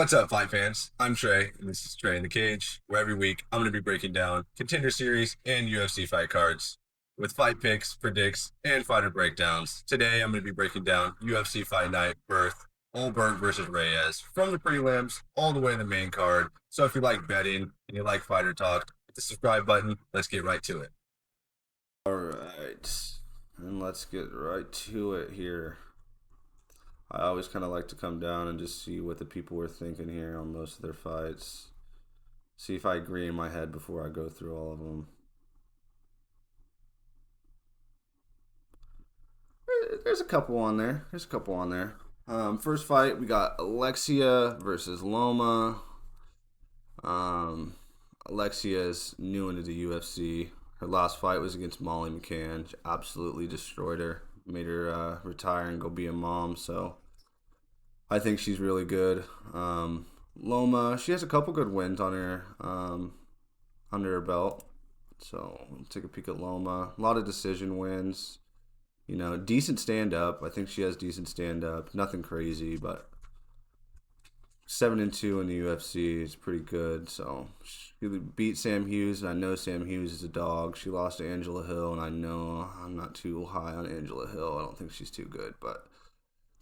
What's up, fight fans? I'm Trey, and this is Trey in the Cage, where every week I'm going to be breaking down contender series and UFC fight cards with fight picks, predicts, and fighter breakdowns. Today I'm going to be breaking down UFC Fight Night Perth Ulberg versus Reyes from the prelims all the way to the main card. So if you like betting and you like fighter talk, hit the subscribe button. Let's get right to it. All right, and let's get right to it here. I always kind of like to come down and just see what the people were thinking here on most of their fights. See if I agree in my head before I go through all of them. There's a couple on there. First fight, we got Alexia versus Loma. Alexia is new into the UFC. Her last fight was against Molly McCann. She absolutely destroyed her. Made her retire and go be a mom. So I think she's really good. Loma, she has a couple good wins on her under her belt. So we'll take a peek at Loma. A lot of decision wins. You know, decent stand up. I think she has decent stand up. Nothing crazy, but 7-2 in the UFC is pretty good. So she beat Sam Hughes, and I know Sam Hughes is a dog. She lost to Angela Hill, and I know I'm not too high on Angela Hill. I don't think she's too good, but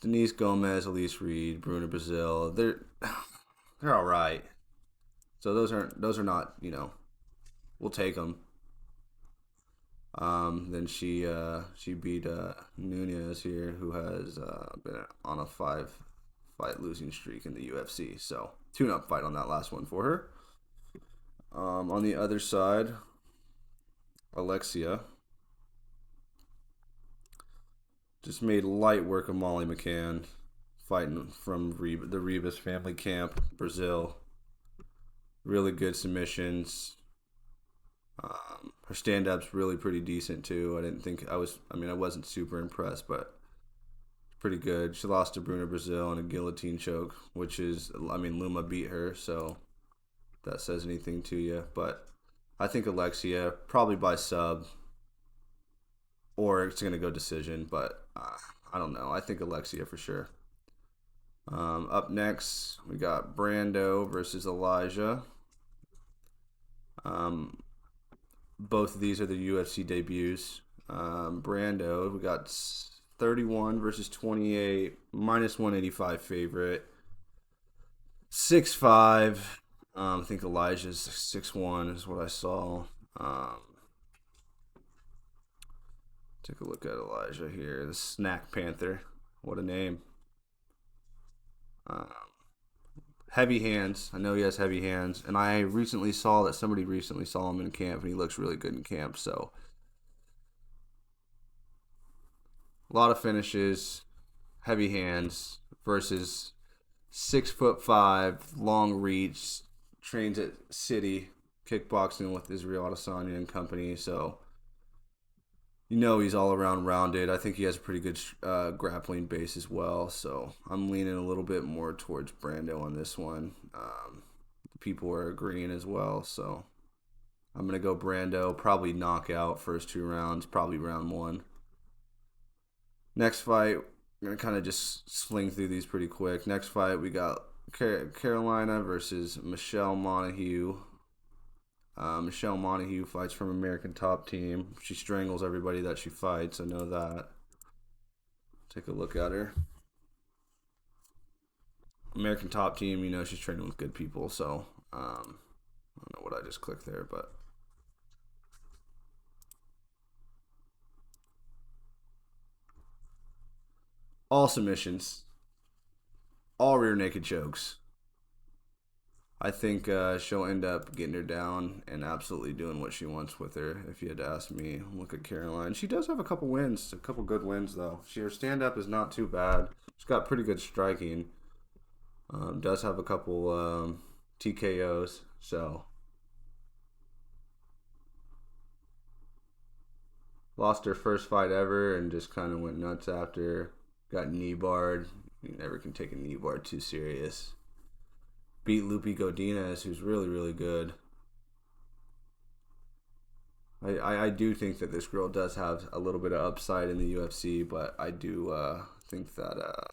Denise Gomez, Elise Reed, Bruna Brazil, they're all right. So those are not, we'll take them. Then she beat Nunez here, who has been on a 5-fight losing streak in the UFC. So tune-up fight on that last one for her. On the other side, Alexia just made light work of Molly McCann, fighting from the Ribas family camp, Brazil. Really good submissions. Her stand-up's really pretty decent too. I wasn't super impressed, but pretty good. She lost to Bruna Brazil in a guillotine choke, Luma beat her, so if that says anything to you. But I think Alexia, probably by sub, or it's going to go decision, but I don't know. I think Alexia for sure. Up next, we got Brando versus Elijah. Both of these are the UFC debuts. Brando, we got 31 versus 28, minus 185 favorite. 6'5". I think Elijah's 6'1" is what I saw. Take a look at Elijah here. The Snack Panther. What a name. Heavy hands. I know he has heavy hands. And I recently saw that somebody recently saw him in camp, and he looks really good in camp. So a lot of finishes, heavy hands versus 6'5", long reach, trains at City kickboxing with Israel Adesanya and company. So he's all around rounded. I think he has a pretty good grappling base as well. So I'm leaning a little bit more towards Brando on this one. People are agreeing as well. So I'm going to go Brando. Probably knockout first 2 rounds. Probably round 1. Next fight, I'm going to kind of just sling through these pretty quick. Next fight, we got Carolina versus Michelle Montague. Michelle Montague fights from American Top Team. She strangles everybody that she fights. I know that. Take a look at her. American Top Team, she's training with good people. So, I don't know what I just clicked there, but all submissions, all rear naked chokes. I think she'll end up getting her down and absolutely doing what she wants with her, if you had to ask me. Look at Caroline. She does have a couple wins, a couple good wins, though. Her stand-up is not too bad. She's got pretty good striking. Does have a couple TKOs, so. Lost her first fight ever and just kind of went nuts after. Got knee barred. You never can take a knee bar too serious. Beat Lupi Godinez, who's really, really good. I do think that this girl does have a little bit of upside in the UFC, but I do think that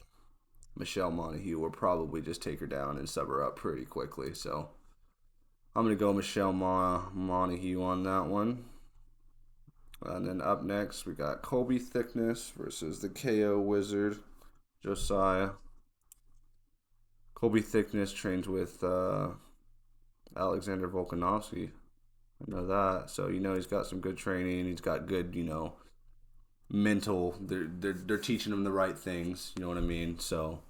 Michelle Montague will probably just take her down and sub her up pretty quickly. So I'm going to go Michelle Montague on that one. And then up next, we got Colby Thickness versus the KO Wizard, Josiah. Colby Thickness trains with Alexander Volkanovski. I know that. So, he's got some good training. He's got good, mental. They're teaching him the right things. You know what I mean? So,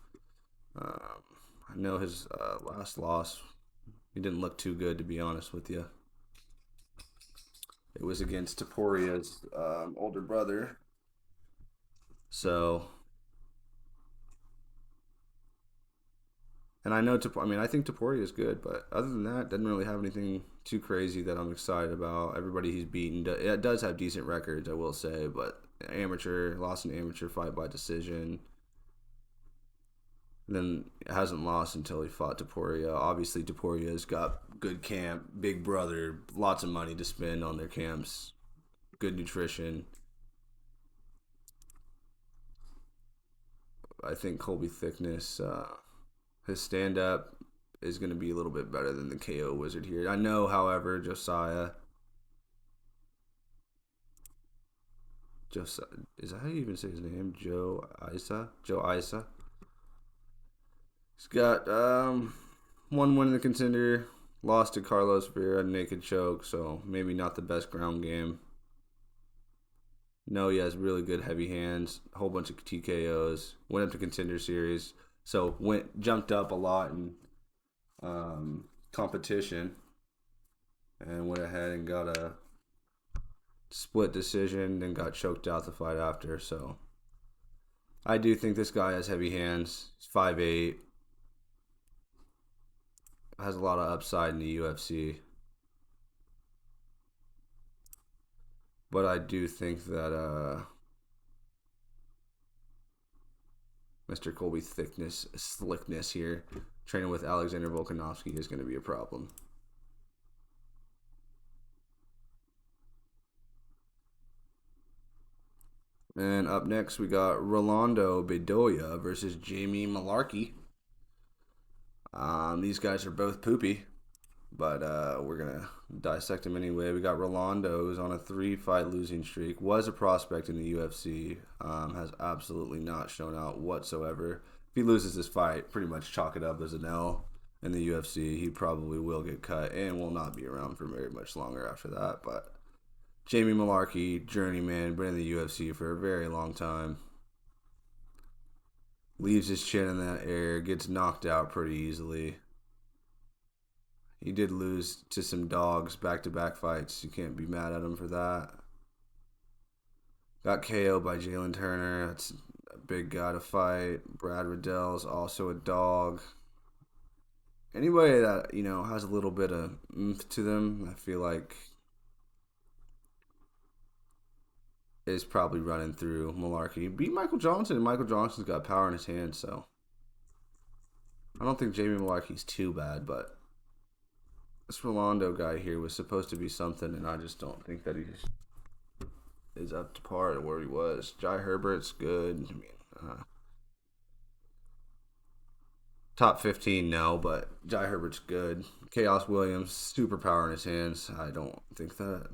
I know his last loss, he didn't look too good, to be honest with you. It was against Toporia's older brother. So, and I know, I think Topuria is good, but other than that, doesn't really have anything too crazy that I'm excited about. Everybody he's beaten, it does have decent records, I will say, but lost an amateur fight by decision. Then hasn't lost until he fought Topuria. Obviously, Toporia's got good camp, big brother, lots of money to spend on their camps, good nutrition. I think Colby Thickness, his stand-up is going to be a little bit better than the KO Wizard here. I know, however, Josiah, is that how you even say his name? Joe Isa. He's got one win in the contender, lost to Carlos via naked choke, so maybe not the best ground game. No, he has really good heavy hands, a whole bunch of TKOs, went up to contender series, so jumped up a lot in competition, and went ahead and got a split decision, then got choked out the fight after. So I do think this guy has heavy hands. He's 5'8", has a lot of upside in the UFC. But I do think that Mr. Colby Slickness here, training with Alexander Volkanovski, is going to be a problem. And up next, we got Rolando Bedoya versus Jamie Malarkey. These guys are both poopy, but we're going to dissect them anyway. We got Rolando, who's on a 3-fight losing streak, was a prospect in the UFC, has absolutely not shown out whatsoever. If he loses this fight, pretty much chalk it up as an L in the UFC. He probably will get cut and will not be around for very much longer after that. But Jamie Malarkey, journeyman, been in the UFC for a very long time. Leaves his chin in that air, gets knocked out pretty easily. He did lose to some dogs back-to-back fights. You can't be mad at him for that. Got KO'd by Jalen Turner. That's a big guy to fight. Brad Riddell's also a dog. Anybody that, has a little bit of oomph to them, I feel like is probably running through Malarkey. Beat Michael Johnson, and Michael Johnson's got power in his hands, so I don't think Jamie Malarkey's too bad, but this Rolando guy here was supposed to be something, and I just don't think that he is up to par at where he was. Jai Herbert's good. Top 15, no, but Jai Herbert's good. Chaos Williams, super power in his hands. I don't think that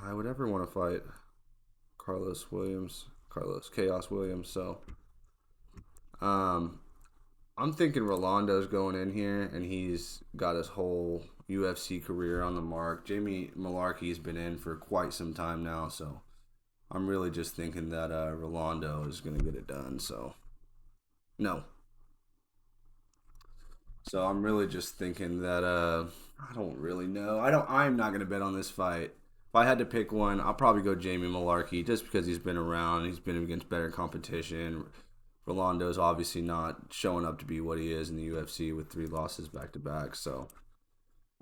I would ever want to fight Carlos Chaos Williams. So I'm thinking Rolando's going in here, and he's got his whole UFC career on the mark. Jamie Malarkey's been in for quite some time now, so I'm really just thinking that Rolando is going to get it done. So I'm really just thinking that I don't really know. I'm not going to bet on this fight. If I had to pick one, I'll probably go Jamie Malarkey just because he's been around. He's been against better competition. Rolando's obviously not showing up to be what he is in the UFC with 3 losses back-to-back. So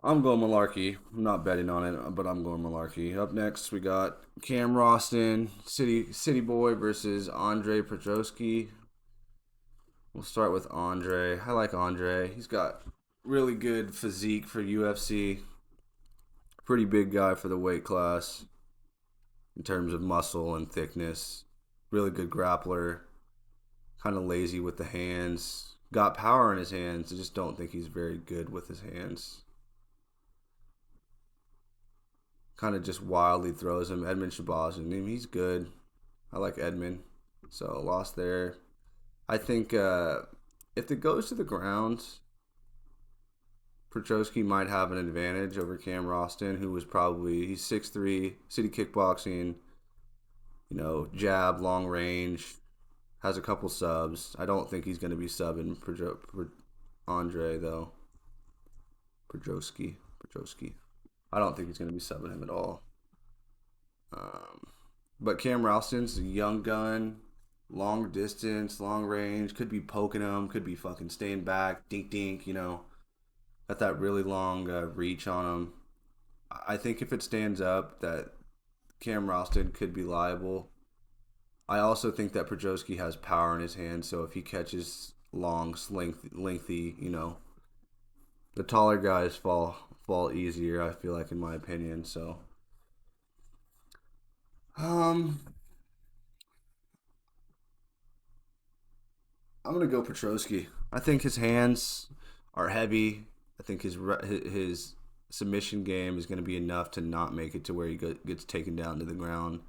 I'm going Malarkey. I'm not betting on it, but I'm going Malarkey. Up next, we got Cam Roston, City Boy versus Andre Petroski. We'll start with Andre. I like Andre. He's got really good physique for UFC. Pretty big guy for the weight class in terms of muscle and thickness. Really good grappler. Kind of lazy with the hands. got power in his hands. I just don't think he's very good with his hands. Kind of just wildly throws him. Edmund Shabazian, I mean, he's good. I like Edmund. So lost there. I think if it goes to the ground, Petrosky might have an advantage over Cam Roston, who was he's 6'3", city kickboxing, jab, long range, has a couple subs. I don't think he's going to be subbing Andre, though. Petrosky. I don't think he's going to be subbing him at all. But Cam Ralston's a young gun, long distance, long range, could be poking him, could be fucking staying back, dink, got that really long reach on him. I think if it stands up, that Cam Ralston could be liable. I also think that Petrosky has power in his hands, so if he catches long, lengthy, the taller guys fall easier, I feel like, in my opinion. So I'm gonna go Petrosky. I think his hands are heavy. I think his submission game is going to be enough to not make it to where he gets taken down to the ground.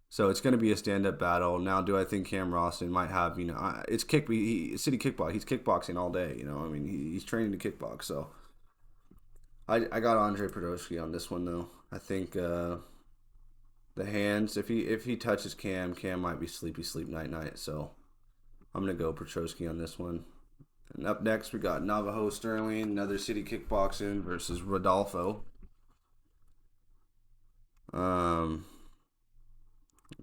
So it's going to be a stand-up battle. Now, do I think Cam Roston might have, it's city kickbox. He's kickboxing all day, I mean, he's training to kickbox. So I got Andre Petrosky on this one, though. I think the hands, if he touches Cam might be sleep night. So I'm going to go Petrosky on this one. And up next, we got Navajo Sterling, another city kickboxing versus Rodolfo.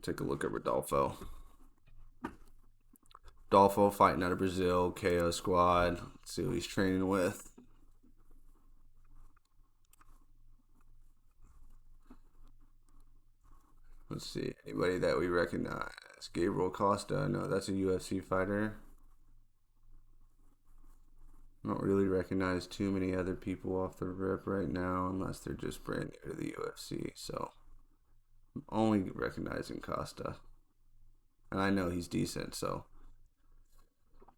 Take a look at Rodolfo. Rodolfo fighting out of Brazil, KO squad. Let's see who he's training with. Let's see, anybody that we recognize. Gabriel Costa, no, that's a UFC fighter. I don't really recognize too many other people off the rip right now, unless they're just brand new to the UFC. So I'm only recognizing Costa, and I know he's decent. So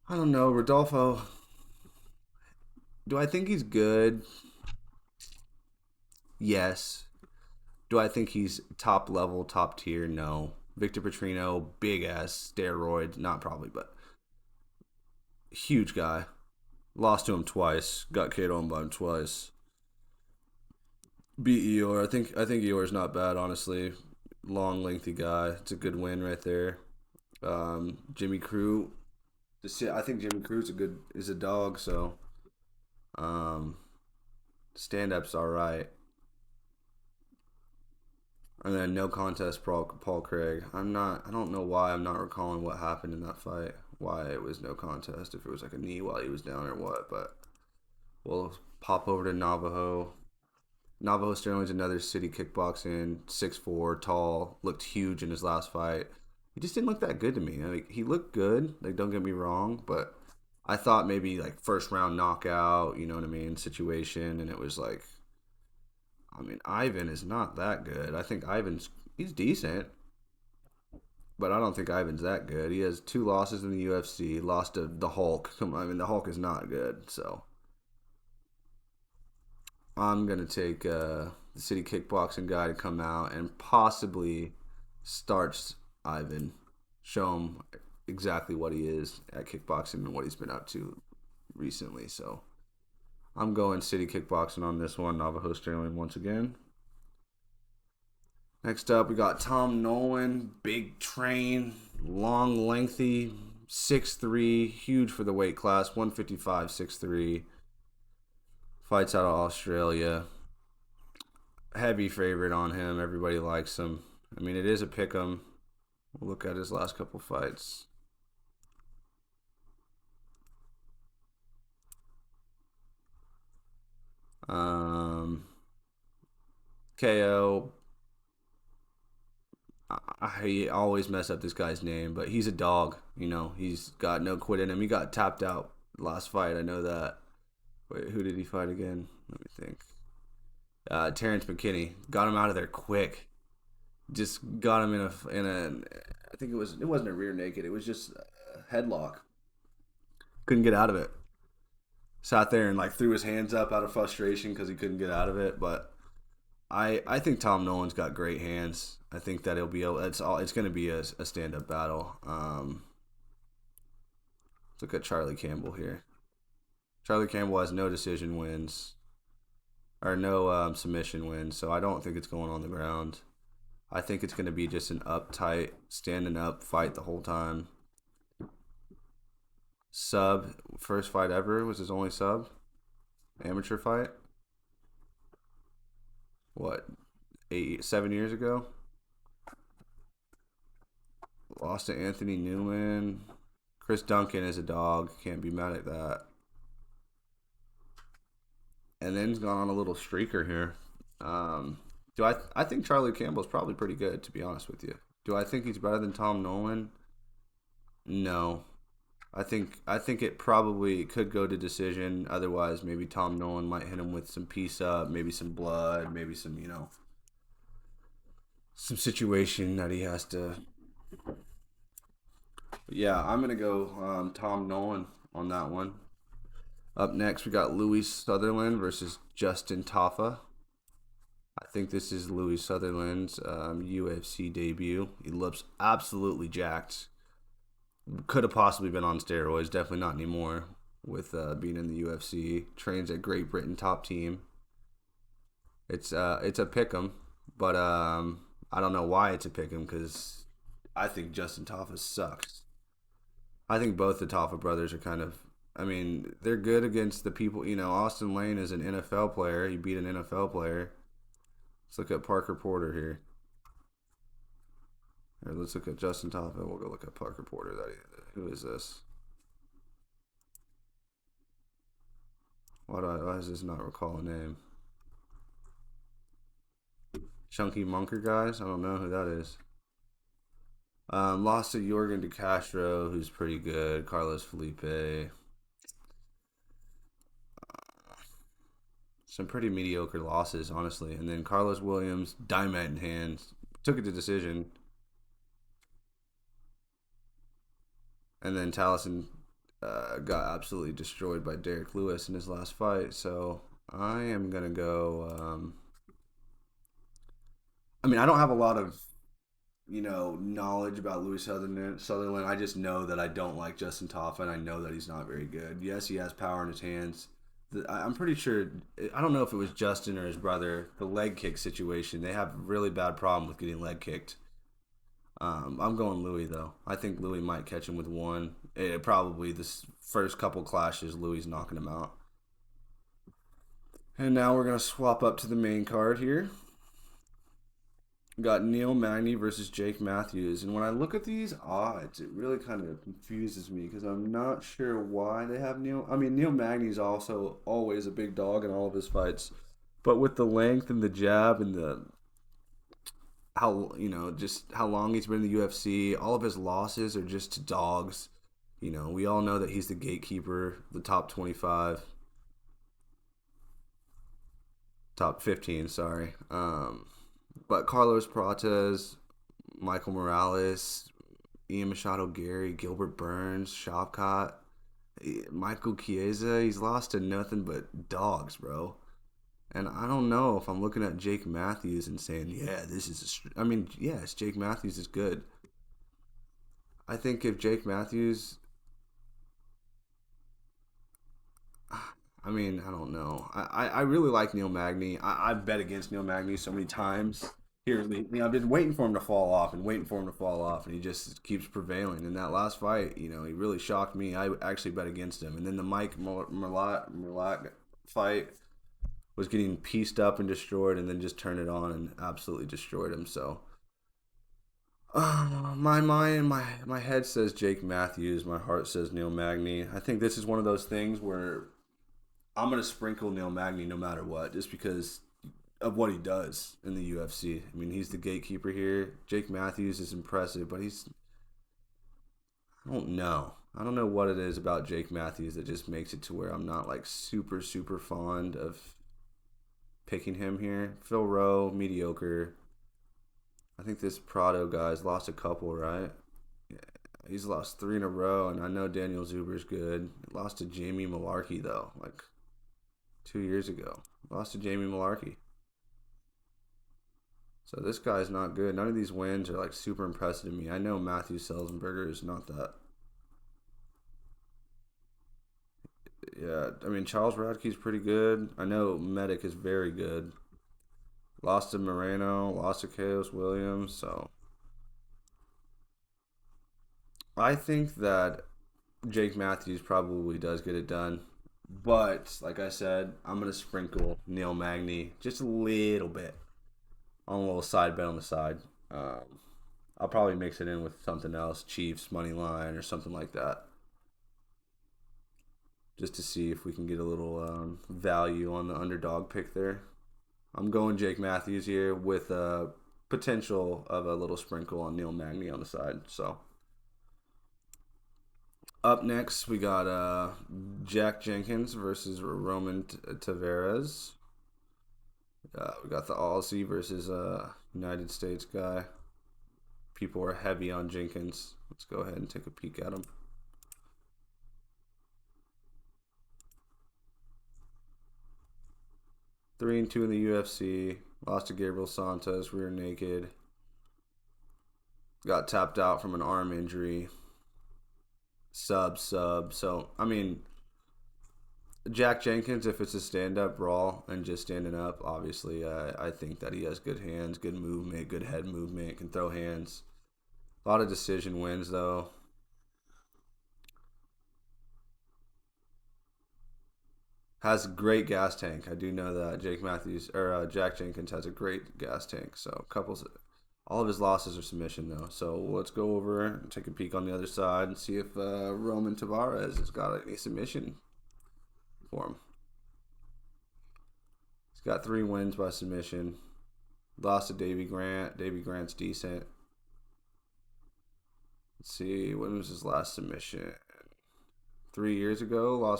I don't know, Rodolfo. Do I think he's good? Yes. Do I think he's top level, top tier? No. Victor Petrino, big ass steroids, not probably, but huge guy. Lost to him twice. Got KO'd by him twice. Beat Eeyore. I think Eeyore's not bad, honestly. Long, lengthy guy. It's a good win right there. Jimmy Crew. I think Jimmy Crew's is a dog. So, stand-up's all right. And then no contest, Paul Craig. I don't know why I'm not recalling what happened in that fight. Why it was no contest, if it was like a knee while he was down or what, but we'll pop over to Navajo. Navajo Sterling's another city kickboxing, 6'4", tall, looked huge in his last fight. He just didn't look that good to me. Like, he looked good, like, don't get me wrong, but I thought maybe like first round knockout, you know what I mean, situation, and it was like, I mean, Ivan is not that good. I think he's decent, but I don't think Ivan's that good. He has 2 losses in the UFC. Lost to the Hulk. I mean, the Hulk is not good. So I'm going to take the city kickboxing guy to come out and possibly starts Ivan. Show him exactly what he is at kickboxing and what he's been up to recently. So I'm going city kickboxing on this one. Navajo Sterling once again. Next up, we got Tom Nolan, big train, long, lengthy, 6'3", huge for the weight class, 155, 6'3". Fights out of Australia. Heavy favorite on him. Everybody likes him. I mean, it is a pick 'em. We'll look at his last couple fights. KO. I always mess up this guy's name, but he's a dog. He's got no quit in him. He got tapped out last fight. I know that. Wait, who did he fight again? Let me think. Terrence McKinney got him out of there quick. Just got him in a. I think it wasn't a rear naked. It was just a headlock. couldn't get out of it. Sat there and like threw his hands up out of frustration because he couldn't get out of it. But I think Tom Nolan's got great hands. I think that he'll be able. It's going to be a stand up battle. Let's look at Charlie Campbell here. Charlie Campbell has no decision wins or no submission wins, so I don't think it's going on the ground. I think it's going to be just an uptight, standing up fight the whole time. Sub, first fight ever, was his only sub. Amateur fight. What, 7 years ago? Lost to Anthony Newman. Chris Duncan is a dog. Can't be mad at that. And then he's gone on a little streaker here. I think Charlie Campbell's probably pretty good, to be honest with you. Do I think he's better than Tom Nolan? No. I think it probably could go to decision. Otherwise, maybe Tom Nolan might hit him with some piece up, maybe some blood, maybe some, some situation that he has to. But yeah, I'm gonna go Tom Nolan on that one. Up next, we got Louis Sutherland versus Justin Tafa. I think this is Louis Sutherland's UFC debut. He looks absolutely jacked. Could have possibly been on steroids. Definitely not anymore with being in the UFC. Trains at Great Britain top team. It's a pick'em, but I don't know why it's a pick'em because I think Justin Tafa sucks. I think both the Tafa brothers are kind of. I mean, they're good against the people. Austin Lane is an NFL player. He beat an NFL player. Let's look at Parker Porter here. Here, let's look at Justin Tafa. We'll go look at Parker Porter. Who is this? Why does this not recall a name? Chunky Munker guys? I don't know who that is. Lost to Jorgen De Castro, who's pretty good. Carlos Felipe. Some pretty mediocre losses, honestly. And then Carlos Williams, diamond in hands. Took it to decision. And then Taliesin got absolutely destroyed by Derek Lewis in his last fight. So I am going to go. I don't have a lot of, knowledge about Louis Sutherland. I just know that I don't like Justin Tafa, and I know that he's not very good. Yes, he has power in his hands. I'm pretty sure, I don't know if it was Justin or his brother, the leg kick situation. They have a really bad problem with getting leg kicked. I'm going Louis, though. I think Louis might catch him with one. Probably this first couple clashes, Louis knocking him out. And now we're going to swap up to the main card here. Got Neil Magny versus Jake Matthews. And when I look at these odds, it really kind of confuses me because I'm not sure why they have Neil. Neil Magny's also always a big dog in all of his fights. But with the length and the jab and the just how long he's been in the UFC, all of his losses are just to dogs. We all know that he's the gatekeeper, the top 25. Top 15, sorry. But Carlos Prates, Michael Morales, Ian Machado Gary, Gilbert Burns, Shavkat, Michael Chiesa, he's lost to nothing but dogs, bro. And I don't know if I'm looking at Jake Matthews and saying, yeah, this is yes, Jake Matthews is good. I think if Jake Matthews, I don't know. I really like Neil Magny. I've bet against Neil Magny so many times. Here, I've been waiting for him to fall off, and he just keeps prevailing. In that last fight, he really shocked me. I actually bet against him. And then the Mike Merlat fight was getting pieced up and destroyed, and then just turned it on and absolutely destroyed him. So, my mind, my head says Jake Matthews. My heart says Neil Magny. I think this is one of those things where I'm going to sprinkle Neil Magny no matter what, just because of what he does in the UFC. He's the gatekeeper here. Jake Matthews is impressive, but I don't know what it is about Jake Matthews that just makes it to where I'm not like super, super fond of picking him here. Phil Rowe, mediocre. I think this Prado guy's lost a couple, right? Yeah, He's lost 3 in a row, and I know Daniel Zuber's good. Lost to Jamie Malarkey, though, like 2 years ago. Lost to Jamie Malarkey. So this guy's not good. None of these wins are like super impressive to me. I know Matthew Selzenberger is not that. Yeah, I mean, Charles Radke's pretty good. I know Medic is very good. Lost to Moreno, lost to Chaos Williams. So I think that Jake Matthews probably does get it done. But, like I said, I'm going to sprinkle Neil Magny just a little bit on a little side bet on the side. I'll probably mix it in with something else, Chiefs, money line, or something like that. Just to see if we can get a little value on the underdog pick there. I'm going Jake Matthews here with a potential of a little sprinkle on Neil Magny on the side. So up next, we got Jack Jenkins versus Roman Tavares. We got the Aussie versus United States guy. People are heavy on Jenkins. Let's go ahead and take a peek at him. Three and 2 in the UFC. Lost to Gabriel Santos, rear naked. Got tapped out from an arm injury. Sub. So, I mean, Jack Jenkins, if it's a stand-up brawl and just standing up, obviously, I think that he has good hands, good movement, good head movement, can throw hands. A lot of decision wins, though. Has a great gas tank. I do know that Jack Jenkins has a great gas tank. So, all of his losses are submission, though. So, let's go over and take a peek on the other side and see if Roman Tavares has got any submission for him. He's got 3 wins by submission. Lost to Davey Grant. Davey Grant's decent. Let's see, when was his last submission? 3 years ago, won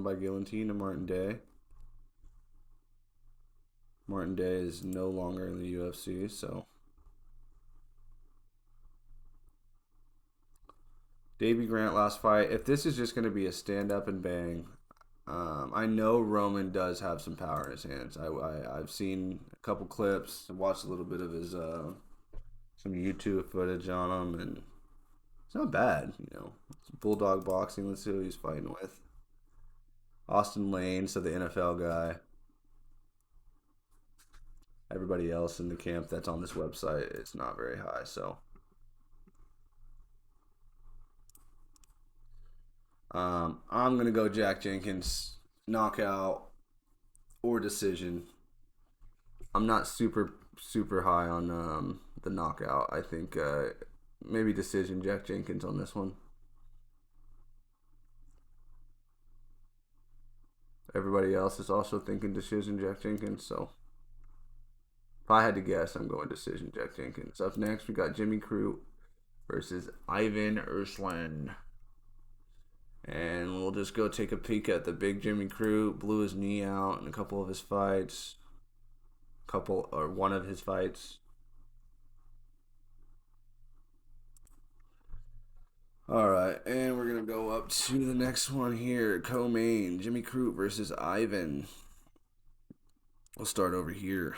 by guillotine to Martin Day. Martin Day is no longer in the UFC, so Davey Grant last fight. If this is just going to be a stand up and bang, I know Roman does have some power in his hands. I've seen a couple clips, watched a little bit of his some YouTube footage on him, and it's not bad, It's Bulldog boxing. Let's see who he's fighting with. Austin Lane, so the NFL guy. Everybody else in the camp that's on this website is not very high, so I'm gonna go Jack Jenkins, knockout or decision. I'm not super high on the knockout. I think maybe decision Jack Jenkins on this one. Everybody else is also thinking decision Jack Jenkins, so if I had to guess, I'm going decision Jack Jenkins. Up next, we got Jimmy Crute versus Ivan Urslan. And we'll just go take a peek at the big Jimmy Crute. Blew his knee out in a couple of his fights. One of his fights. Alright, and we're going to go up to the next one here. Co-main, Jimmy Crute versus Ivan. We'll start over here.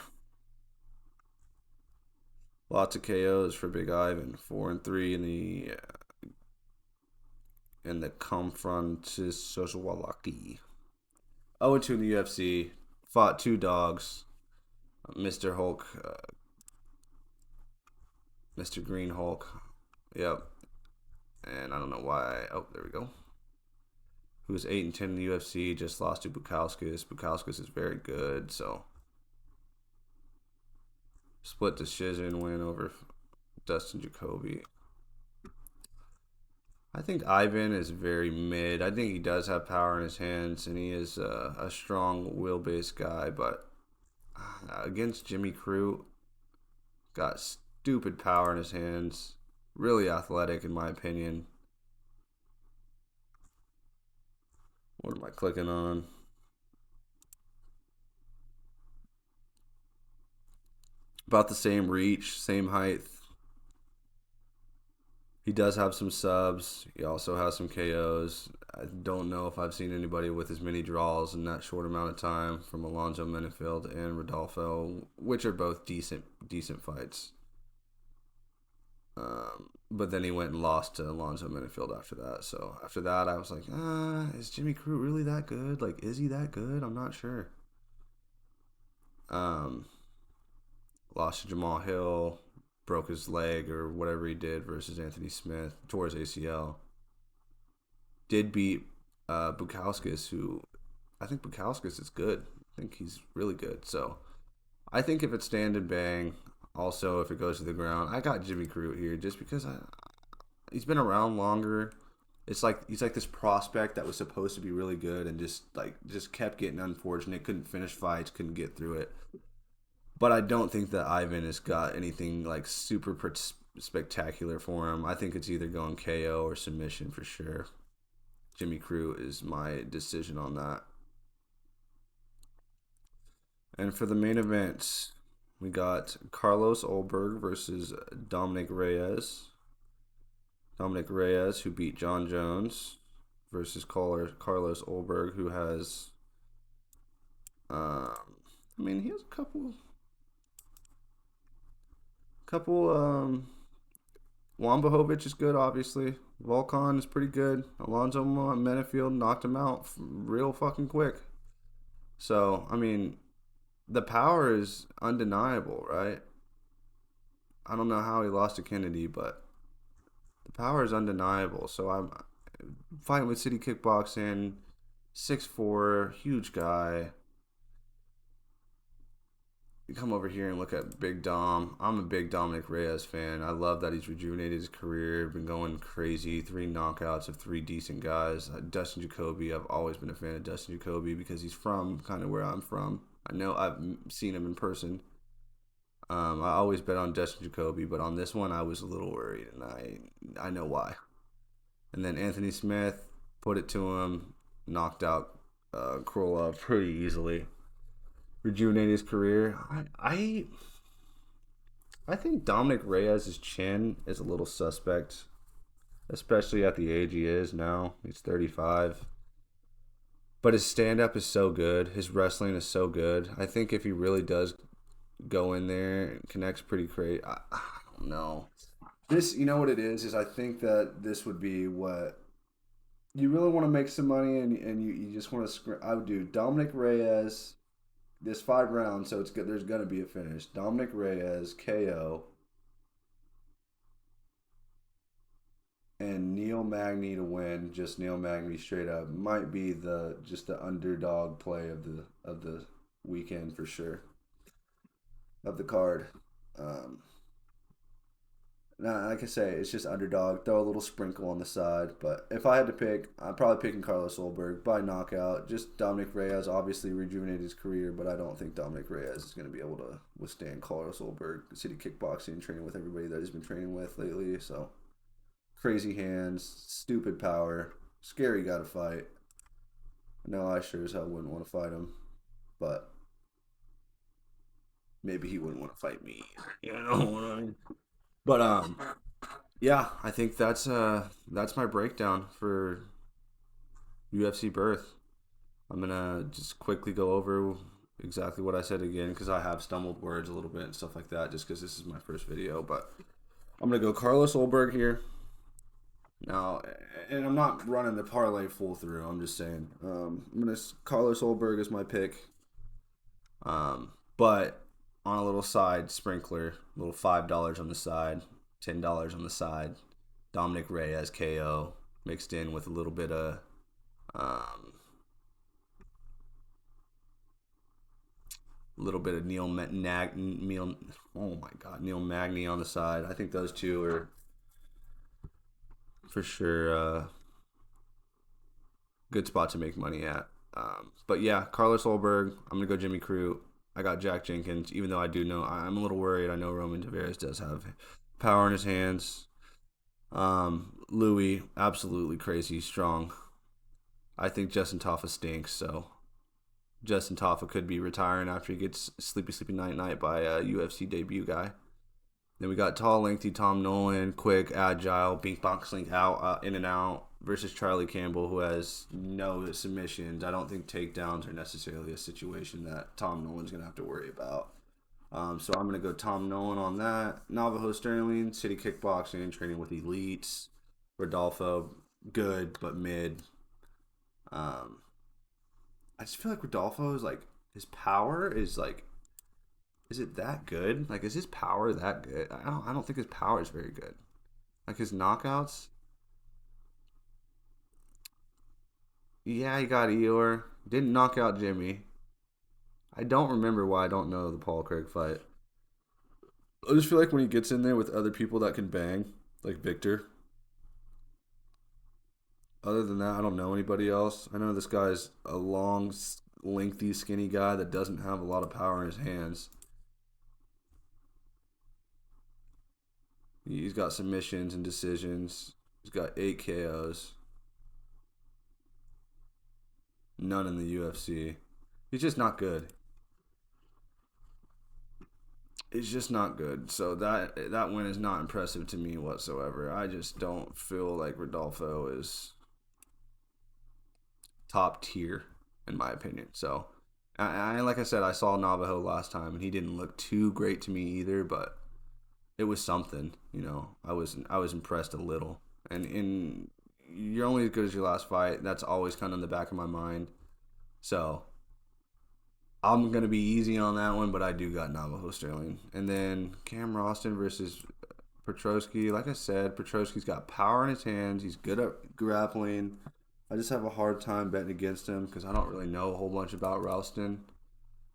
Lots of KOs for Big Ivan. 4 and 3 in the Confrontis Socialwalaki. 0 2 in the UFC. Fought 2 dogs. Mr. Hulk. Mr. Green Hulk. Yep. And I don't know why. Oh, there we go. Who was 8 and 10 in the UFC. Just lost to Bukauskas. Bukauskas is very good, so. Split decision win over Dustin Jacoby. I think Ivan is very mid. I think he does have power in his hands, and he is a strong will-based guy. But against Jimmy Crute, got stupid power in his hands. Really athletic, in my opinion. What am I clicking on? About the same reach, same height. He does have some subs. He also has some KOs. I don't know if I've seen anybody with as many draws in that short amount of time from Alonzo Menifield and Rodolfo, which are both decent fights. But then he went and lost to Alonzo Menifield after that. So after that, I was like, is Jimmy Crute really that good? Like, is he that good? I'm not sure. Lost to Jamal Hill, broke his leg or whatever he did versus Anthony Smith, tore his ACL. Did beat Bukauskas, who I think Bukauskas is good. I think he's really good. So I think if it's stand and bang, also if it goes to the ground, I got Jimmy Crute here just because he's been around longer. It's like he's like this prospect that was supposed to be really good and just kept getting unfortunate, couldn't finish fights, couldn't get through it. But I don't think that Ivan has got anything like super spectacular for him. I think it's either going KO or submission for sure. Jimmy Crute is my decision on that. And for the main event, we got Carlos Ulberg versus Dominick Reyes. Dominick Reyes, who beat John Jones, versus Carlos Ulberg, who has, he has a couple. Wambahovic is good, obviously. Volkan is pretty good. Alonzo Menifield knocked him out real fucking quick. So, the power is undeniable, right? I don't know how he lost to Kennedy, but the power is undeniable. So I'm fighting with City Kickboxing, 6'4", huge guy. You come over here and look at Big Dom. I'm a big Dominick Reyes fan. I love that he's rejuvenated his career, been going crazy. 3 knockouts of 3 decent guys. Dustin Jacoby, I've always been a fan of Dustin Jacoby because he's from kind of where I'm from. I know I've seen him in person. I always bet on Dustin Jacoby, but on this one I was a little worried, and I know why. And then Anthony Smith, put it to him, knocked out Krolov pretty easily. Rejuvenate his career. I think Dominick Reyes' chin is a little suspect, especially at the age he is now. He's 35. But his stand-up is so good. His wrestling is so good. I think if he really does go in there and connects pretty great, I don't know. This, you know what it is I think that this would be what you really want to make some money and you just want to. I would do Dominick Reyes. There's 5 rounds, so it's good. There's gonna be a finish. Dominick Reyes KO and Neil Magny to win. Just Neil Magny straight up might be the underdog play of the weekend for sure. Of the card. Now, like I say, it's just underdog. Throw a little sprinkle on the side. But if I had to pick, I'm probably picking Carlos Ulberg by knockout. Just Dominick Reyes obviously rejuvenated his career, but I don't think Dominick Reyes is going to be able to withstand Carlos Ulberg. City Kickboxing, training with everybody that he's been training with lately. So, crazy hands, stupid power, scary guy to fight. No, I sure as hell wouldn't want to fight him. But maybe he wouldn't want to fight me. You know what I mean? But yeah, I think that's my breakdown for UFC Perth. I'm gonna just quickly go over exactly what I said again because I have stumbled words a little bit and stuff like that just because this is my first video. But I'm gonna go Carlos Ulberg here. Now, and I'm not running the parlay full through. I'm just saying Carlos Ulberg is my pick. But on a little side sprinkler, a little $5 on the side, $10 on the side, Dominick Reyes KO mixed in with a little bit of Neil Magny on the side. I think those two are for sure good spot to make money at. But yeah, Carlos Ulberg. I'm gonna go Jimmy Crute. I got Jack Jenkins, even though I do know I'm a little worried. I know Roman Tavares does have power in his hands. Louis, absolutely crazy strong. I think Justin Taffa stinks, so Justin Taffa could be retiring after he gets sleepy night by a UFC debut guy. Then we got tall, lengthy Tom Nolan, quick, agile, bink, bonk, slink out, in and out, versus Charlie Campbell, who has no submissions. I don't think takedowns are necessarily a situation that Tom Nolan's going to have to worry about. So I'm going to go Tom Nolan on that. Navajo Sterling, city kickboxing, training with elites. Rodolfo, good, but mid. I just feel like Rodolfo is like, his power is like, is it that good? Like, is his power that good? I don't think his power is very good. Like, his knockouts. Yeah, he got Eeyore. Didn't knock out Jimmy. I don't remember why I don't know the Paul Craig fight. I just feel like when he gets in there with other people that can bang, like Victor. Other than that, I don't know anybody else. I know this guy's a long, lengthy, skinny guy that doesn't have a lot of power in his hands. He's got submissions and decisions. He's got 8 KOs. None in the UFC. He's just not good. He's just not good. So that win is not impressive to me whatsoever. I just don't feel like Rodolfo is top tier in my opinion. So, like I said, I saw Navajo last time and he didn't look too great to me either, but it was something. I was impressed a little. And you're only as good as your last fight. That's always kind of in the back of my mind. So I'm gonna be easy on that one, but I do got Navajo Sterling. And then Cam Roston versus Petrosky. Like I said, Petrosky's got power in his hands. He's good at grappling. I just have a hard time betting against him because I don't really know a whole bunch about Ralston.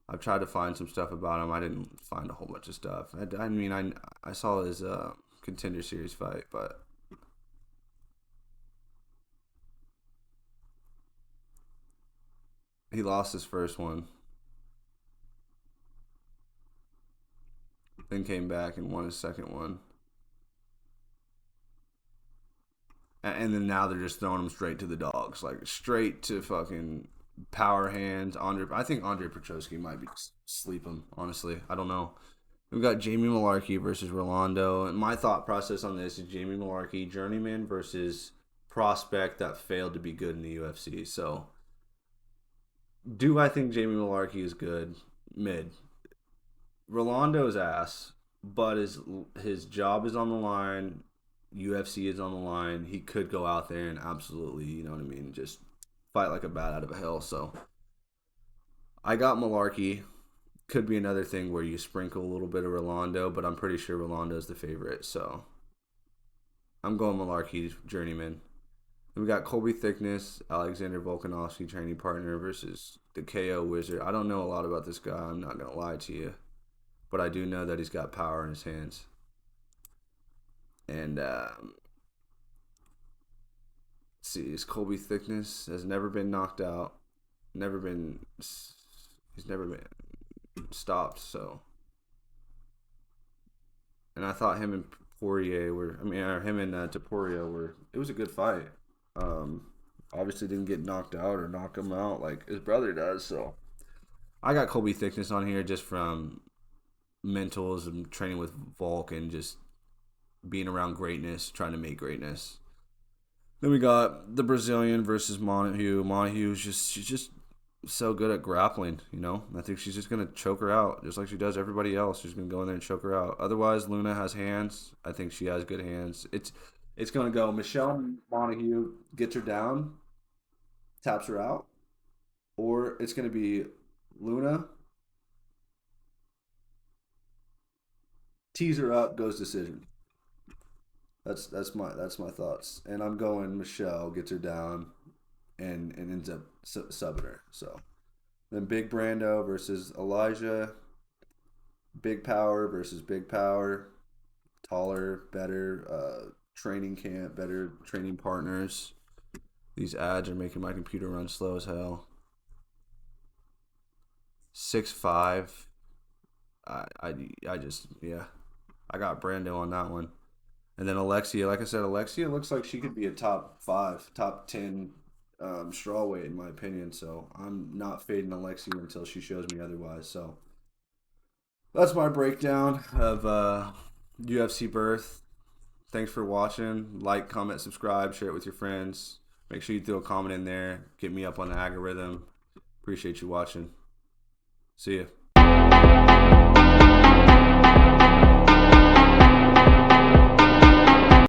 I've tried to find some stuff about him. I didn't find a whole bunch of stuff. I mean, I saw his contender series fight, but he lost his first one. Then came back and won his second one. And then now they're just throwing him straight to the dogs, like straight to fucking power hands. I think Andre Petrosky might be sleep him. Honestly, I don't know. We've got Jamie Malarkey versus Rolando, and my thought process on this is Jamie Malarkey, journeyman versus prospect that failed to be good in the UFC. So, do I think Jamie Malarkey is good? Mid. Rolando's ass, but his job is on the line. UFC is on the line. He could go out there and absolutely, you know what I mean, just fight like a bat out of a hill. So I got Malarkey. Could be another thing where you sprinkle a little bit of Rolando, but I'm pretty sure Rolando's the favorite. So I'm going Malarkey, journeyman. Then we got Colby Thickness, Alexander Volkanovski, training partner, versus the KO Wizard. I don't know a lot about this guy. I'm not going to lie to you. But I do know that he's got power in his hands. And see, his Colby Thickness has never been knocked out, he's never been stopped. So, and I thought him and Poirier him and Topuria were. It was a good fight. Obviously didn't get knocked out or knock him out like his brother does. So, I got Colby Thickness on here just from mentals and training with Volk and just being around greatness, trying to make greatness. Then we got the Brazilian versus Montague. She's just so good at grappling, I think she's just gonna choke her out, just like she does everybody else. She's gonna go in there and choke her out. Otherwise, Luna has hands. I think she has good hands. It's gonna go Michelle Montague gets her down, taps her out, or it's gonna be Luna tees her up, goes decision. That's my thoughts, and I'm going Michelle gets her down, and ends up subbing her. So then Big Brando versus Elijah, big power versus big power, taller, better training camp, better training partners. These ads are making my computer run slow as hell. 6'5". I just I got Brando on that one. And then Alexia, like I said, Alexia looks like she could be a top 5, top 10 strawweight in my opinion. So I'm not fading Alexia until she shows me otherwise. So that's my breakdown of UFC Perth. Thanks for watching. Like, comment, subscribe, share it with your friends. Make sure you throw a comment in there. Get me up on the algorithm. Appreciate you watching. See ya.